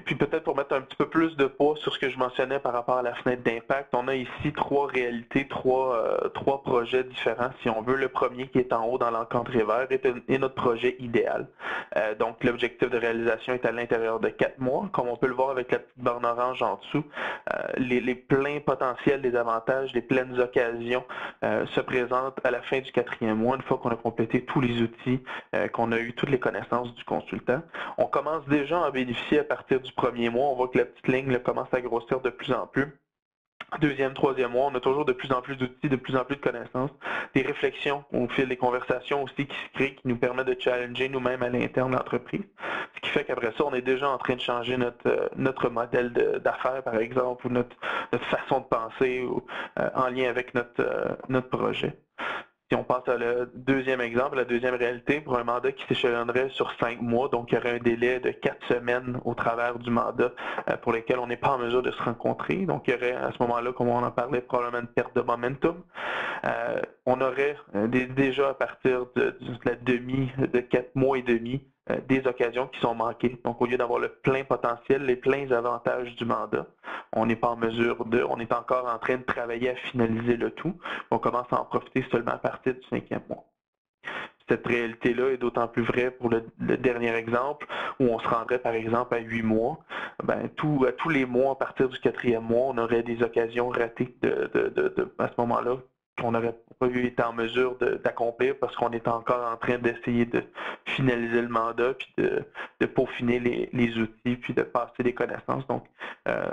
Puis peut-être pour mettre un petit peu plus de poids sur ce que je mentionnais par rapport à la fenêtre d'impact, on a ici trois réalités, trois projets différents, si on veut. Le premier qui est en haut dans l'encadré vert est notre projet idéal. Donc l'objectif de réalisation est à l'intérieur de 4 mois. Comme on peut le voir avec la petite borne orange en dessous, les pleins potentiels des avantages, les pleines occasions se présentent à la fin du 4e mois, une fois qu'on a complété tous les outils, qu'on a eu toutes les connaissances du consultant. On commence déjà à en bénéficier à partir du 1er mois. On voit que la petite ligne là, commence à grossir de plus en plus. Deuxième, troisième mois, on a toujours de plus en plus d'outils, de plus en plus de connaissances, des réflexions au fil des conversations aussi qui se créent, qui nous permettent de challenger nous-mêmes à l'interne de l'entreprise. Ce qui fait qu'après ça, on est déjà en train de changer notre modèle d'affaires, par exemple, ou notre façon de penser en lien avec notre projet. Si on passe à le deuxième exemple, la deuxième réalité, pour un mandat qui s'échelonnerait sur 5 mois, donc il y aurait un délai de 4 semaines au travers du mandat pour lesquels on n'est pas en mesure de se rencontrer. Donc il y aurait à ce moment-là, comme on en parlait, probablement une perte de momentum. On aurait déjà à partir de la de 4 mois et demi, des occasions qui sont manquées. Donc, au lieu d'avoir le plein potentiel, les pleins avantages du mandat, on n'est pas en mesure on est encore en train de travailler à finaliser le tout. On commence à en profiter seulement à partir du 5e mois. Cette réalité-là est d'autant plus vraie pour le dernier exemple, où on se rendrait par exemple à 8 mois. À tous les mois, à partir du 4e mois, on aurait des occasions ratées à ce moment-là qu'on n'aurait pas été en mesure d'accomplir parce qu'on est encore en train d'essayer de finaliser le mandat, puis de peaufiner les outils, puis de passer les connaissances. Donc,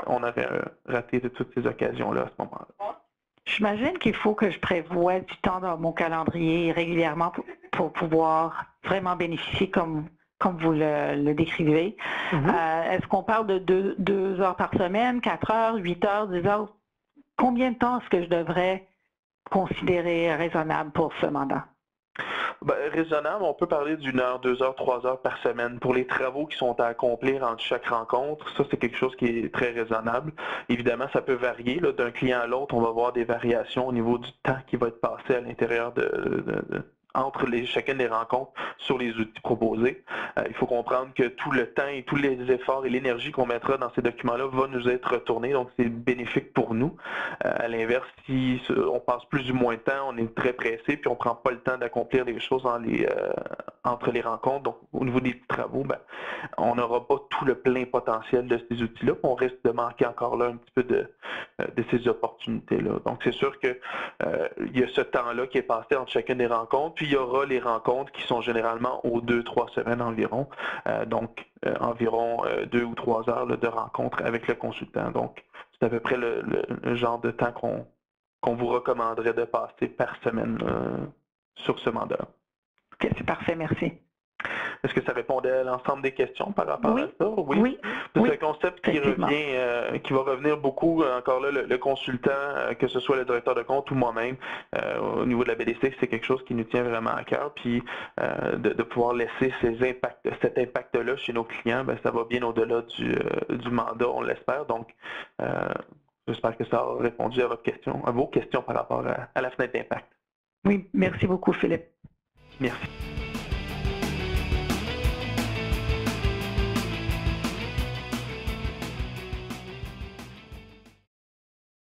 on aurait raté de toutes ces occasions-là à ce moment-là. J'imagine qu'il faut que je prévoie du temps dans mon calendrier régulièrement pour pouvoir vraiment bénéficier comme vous le décrivez. Est-ce qu'on parle de 2 heures par semaine, 4 heures, 8 heures, 10 heures? Combien de temps est-ce que je devrais considérer raisonnable pour ce mandat? Raisonnable, on peut parler d'1 heure, 2 heures, 3 heures par semaine. Pour les travaux qui sont à accomplir entre chaque rencontre, ça c'est quelque chose qui est très raisonnable. Évidemment, ça peut varier d'un client à l'autre. On va voir des variations au niveau du temps qui va être passé à l'intérieur entre chacune des rencontres sur les outils proposés. Il faut comprendre que tout le temps et tous les efforts et l'énergie qu'on mettra dans ces documents-là va nous être retourné, donc c'est bénéfique pour nous. À l'inverse, si on passe plus ou moins de temps, on est très pressé, puis on ne prend pas le temps d'accomplir les choses entre les rencontres, donc au niveau des petits travaux, on n'aura pas tout le plein potentiel de ces outils-là, puis on risque de manquer encore là un petit peu de ces opportunités-là. Donc c'est sûr que il y a ce temps-là qui est passé entre chacune des rencontres, puis il y aura les rencontres qui sont généralement aux 2-3 semaines environ, donc environ 2 ou 3 heures de rencontre avec le consultant. Donc, c'est à peu près le genre de temps qu'on vous recommanderait de passer par semaine sur ce mandat. OK, c'est parfait, merci. Est-ce que ça répondait à l'ensemble des questions par rapport à ça? Oui. C'est un concept qui revient, qui va revenir beaucoup, encore là, le consultant, que ce soit le directeur de compte ou moi-même, au niveau de la BDC, c'est quelque chose qui nous tient vraiment à cœur, puis de pouvoir laisser cet impact-là chez nos clients, ça va bien au-delà du mandat, on l'espère. Donc, j'espère que ça a répondu à vos questions par rapport à la fenêtre d'impact. Oui, merci beaucoup, Philippe. Merci.